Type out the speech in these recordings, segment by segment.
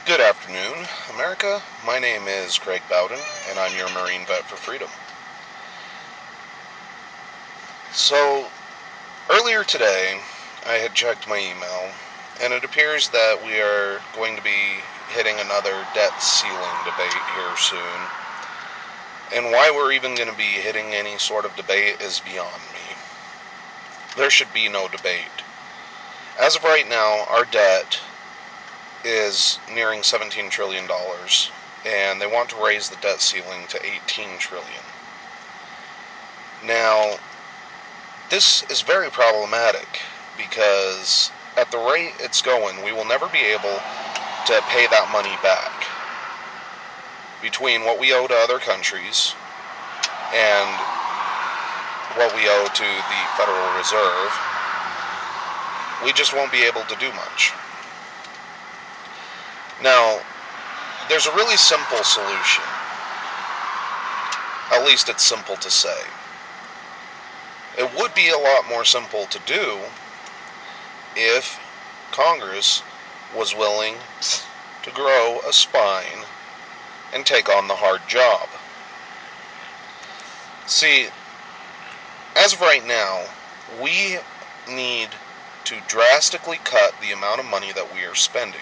Good afternoon, America. My name is Craig Bowden, and I'm your Marine Vet for Freedom. So, earlier today, I had checked my email, and it appears that we are going to be hitting another debt ceiling debate here soon. And why we're even going to be hitting any sort of debate is beyond me. There should be no debate. As of right now, our debt is nearing $17 trillion, and they want to raise the debt ceiling to $18 trillion. Now, this is very problematic because at the rate it's going, we will never be able to pay that money back. Between what we owe to other countries and what we owe to the Federal Reserve, we just won't be able to do much. Now, there's a really simple solution. At least it's simple to say. It would be a lot more simple to do if Congress was willing to grow a spine and take on the hard job. See, as of right now, we need to drastically cut the amount of money that we are spending.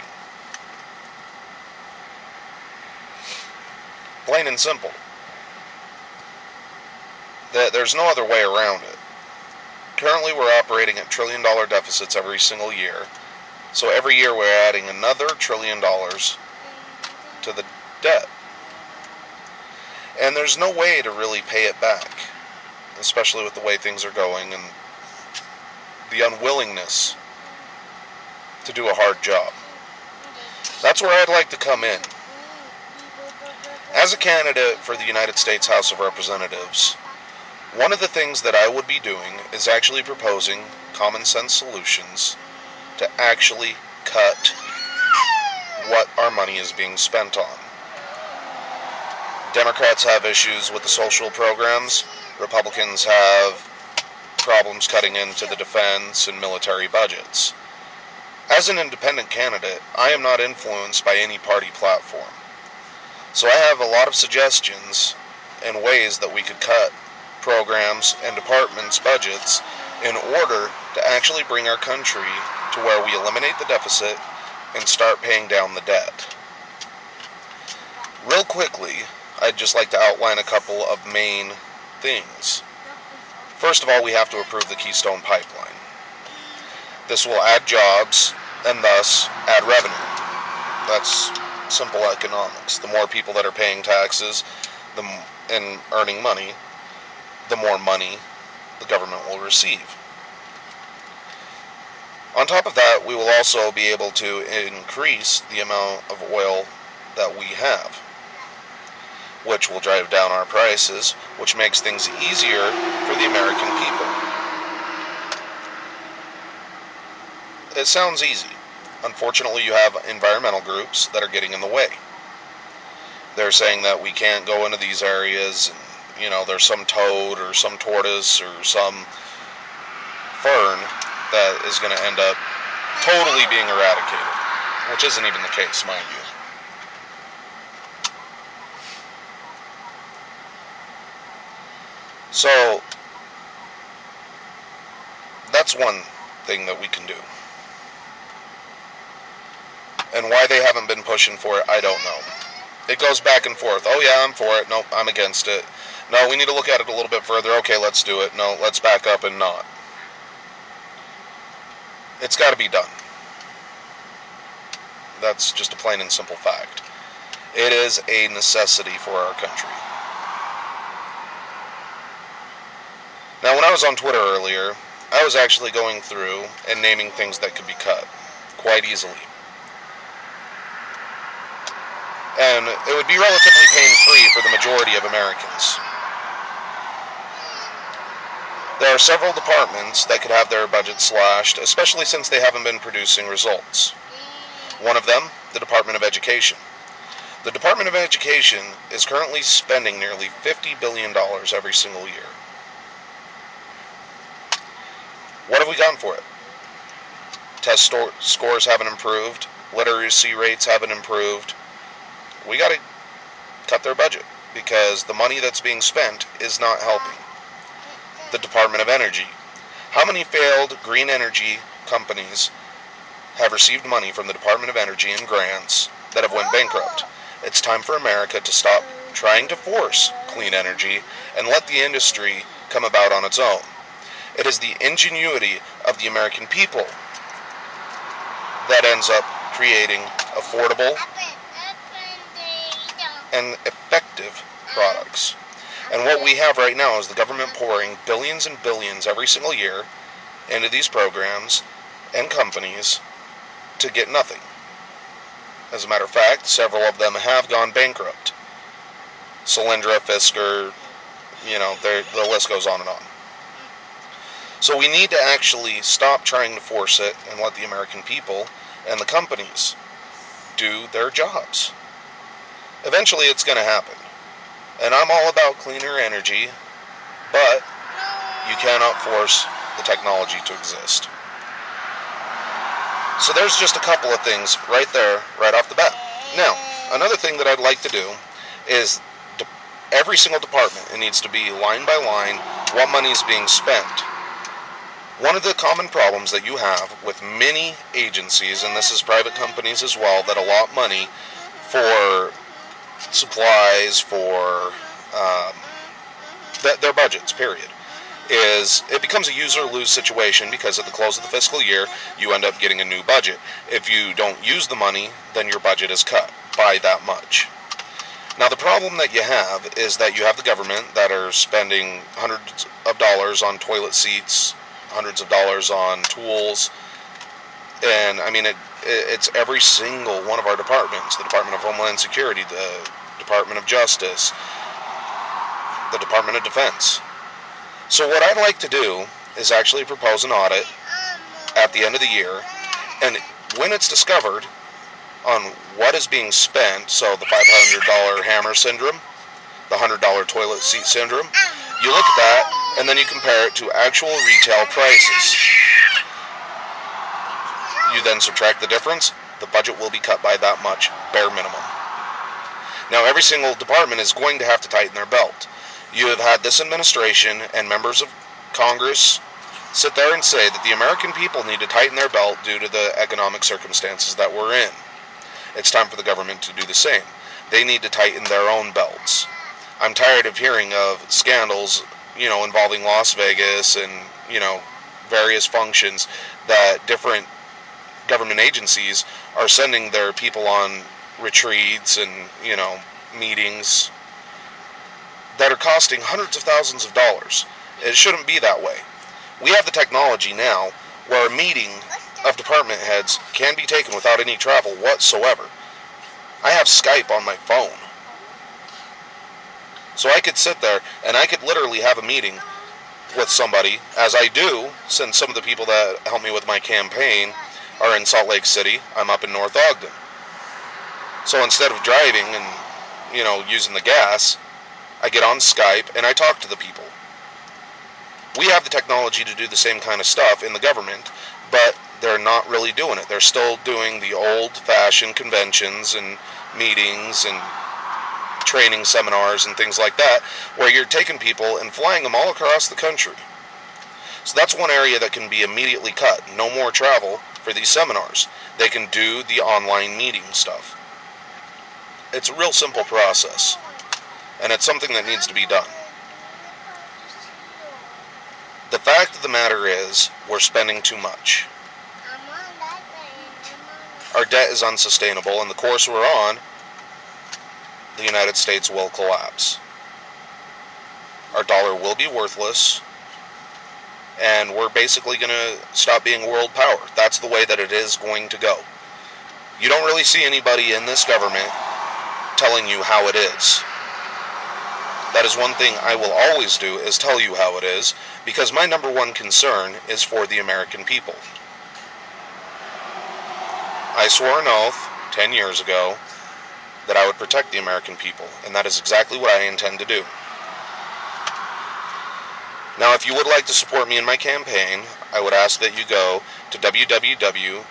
Plain and simple. There's no other way around it. Currently, we're operating at trillion-dollar deficits every single year. So every year we're adding another $1 trillion to the debt. And there's no way to really pay it back, especially with the way things are going and the unwillingness to do a hard job. That's where I'd like to come in. As a candidate for the United States House of Representatives, one of the things that I would be doing is actually proposing common sense solutions to actually cut what our money is being spent on. Democrats have issues with the social programs. Republicans have problems cutting into the defense and military budgets. As an independent candidate, I am not influenced by any party platform. So I have a lot of suggestions and ways that we could cut programs and departments' budgets in order to actually bring our country to where we eliminate the deficit and start paying down the debt. Real quickly, I'd just like to outline a couple of main things. First of all, we have to approve the Keystone Pipeline. This will add jobs and thus add revenue. That's simple economics. The more people that are paying taxes and earning money, the more money the government will receive. On top of that, we will also be able to increase the amount of oil that we have, which will drive down our prices, which makes things easier for the American people. It sounds easy. Unfortunately, you have environmental groups that are getting in the way. They're saying that we can't go into these areas, and, there's some toad or some tortoise or some fern that is going to end up totally being eradicated, which isn't even the case, mind you. So, that's one thing that we can do. And why they haven't been pushing for it, I don't know. It goes back and forth. Oh yeah, I'm for it. Nope, I'm against it. No, we need to look at it a little bit further. Okay, let's do it. No, let's back up and not. It's got to be done. That's just a plain and simple fact. It is a necessity for our country. Now, when I was on Twitter earlier, I was actually going through and naming things that could be cut quite easily. And it would be relatively pain-free for the majority of Americans. There are several departments that could have their budgets slashed, especially since they haven't been producing results. One of them, the Department of Education. The Department of Education is currently spending nearly $50 billion every single year. What have we gotten for it? Test scores haven't improved. literacy rates haven't improved. We got to cut their budget because the money that's being spent is not helping. The Department of Energy. How many failed green energy companies have received money from the Department of Energy and grants that have went bankrupt? It's time for America to stop trying to force clean energy and let the industry come about on its own. It is the ingenuity of the American people that ends up creating affordable and effective products. And what we have right now is the government pouring billions and billions every single year into these programs and companies to get nothing. As a matter of fact, several of them have gone bankrupt. Solyndra, Fisker, the list goes on and on. So we need to actually stop trying to force it and let the American people and the companies do their jobs. Eventually it's going to happen. And I'm all about cleaner energy, but you cannot force the technology to exist. So there's just a couple of things right there, right off the bat. Now, another thing that I'd like to do is every single department, it needs to be line by line what money is being spent. One of the common problems that you have with many agencies, and this is private companies as well, that allot money for supplies, for their budgets, period, is it becomes a use or lose situation because at the close of the fiscal year, you end up getting a new budget. If you don't use the money, then your budget is cut by that much. Now, the problem that you have is that you have the government that are spending hundreds of dollars on toilet seats, hundreds of dollars on tools, and I mean, it's every single one of our departments, the Department of Homeland Security, the Department of Justice, the Department of Defense. So what I'd like to do is actually propose an audit at the end of the year, and when it's discovered on what is being spent, so the $500 hammer syndrome, the $100 toilet seat syndrome, you look at that, and then you compare it to actual retail prices. You then subtract the difference, the budget will be cut by that much, bare minimum. Now, every single department is going to have to tighten their belt. You have had this administration and members of Congress sit there and say that the American people need to tighten their belt due to the economic circumstances that we're in. It's time for the government to do the same. They need to tighten their own belts. I'm tired of hearing of scandals, involving Las Vegas and, various functions that different government agencies are sending their people on retreats and, meetings that are costing hundreds of thousands of dollars. It shouldn't be that way. We have the technology now where a meeting of department heads can be taken without any travel whatsoever. I have Skype on my phone. So I could sit there and I could literally have a meeting with somebody, as I do, since some of the people that help me with my campaign are in Salt Lake City. I'm up in North Ogden. So instead of driving and, using the gas, I get on Skype and I talk to the people. We have the technology to do the same kind of stuff in the government, but they're not really doing it. They're still doing the old-fashioned conventions and meetings and training seminars and things like that, where you're taking people and flying them all across the country. So that's one area that can be immediately cut. No more travel for these seminars. They can do the online meeting stuff. It's a real simple process, and it's something that needs to be done. The fact of the matter is, we're spending too much. Our debt is unsustainable, and the course we're on, the United States will collapse. Our dollar will be worthless, and we're basically going to stop being world power. That's the way that it is going to go. You don't really see anybody in this government telling you how it is. That is one thing I will always do, is tell you how it is, because my number one concern is for the American people. I swore an oath 10 years ago that I would protect the American people, and that is exactly what I intend to do. Now, if you would like to support me in my campaign, I would ask that you go to www.congressorg.com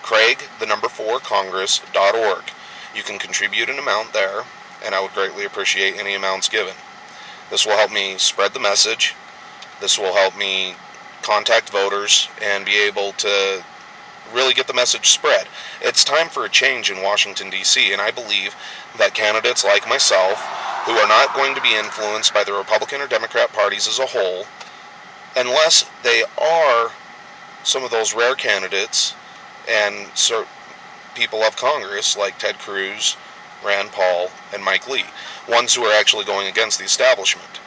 Craig4Congress.org. You can contribute an amount there, and I would greatly appreciate any amounts given. This will help me spread the message. This will help me contact voters and be able to really get the message spread. It's time for a change in Washington, D.C., and I believe that candidates like myself, who are not going to be influenced by the Republican or Democrat parties as a whole, unless they are some of those rare candidates and people of Congress like Ted Cruz, Rand Paul, and Mike Lee, ones who are actually going against the establishment.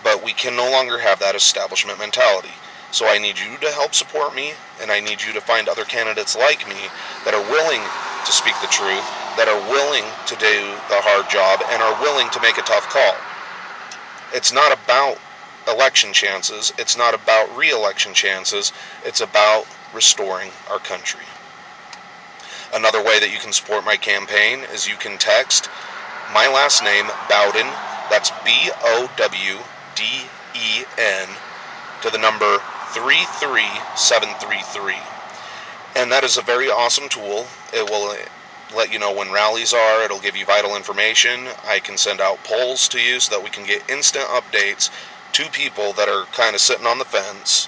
But we can no longer have that establishment mentality. So I need you to help support me, and I need you to find other candidates like me that are willing to speak the truth, that are willing to do the hard job, and are willing to make a tough call. It's not about election chances. It's not about re-election chances. It's about restoring our country. Another way that you can support my campaign is you can text my last name, Bowden, that's Bowden, to the number 33733. And that is a very awesome tool. It will let you know when rallies are. It'll give you vital information. I can send out polls to you so that we can get instant updates to people that are kind of sitting on the fence,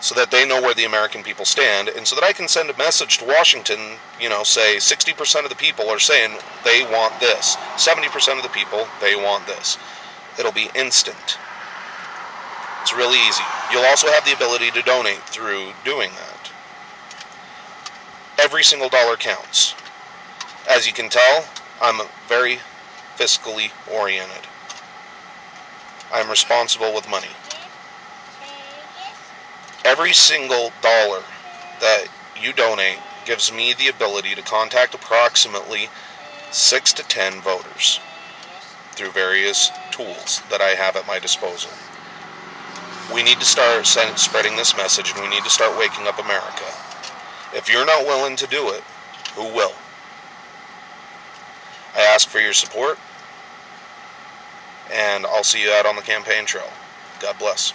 so that they know where the American people stand, and so that I can send a message to Washington, say 60% of the people are saying they want this, 70% of the people, they want this. It'll be instant. It's really easy. You'll also have the ability to donate through doing that. Every single dollar counts. As you can tell, I'm very fiscally oriented. I'm responsible with money. Every single dollar that you donate gives me the ability to contact approximately 6 to 10 voters through various tools that I have at my disposal. We need to start spreading this message, and we need to start waking up America. If you're not willing to do it, who will? I ask for your support, and I'll see you out on the campaign trail. God bless.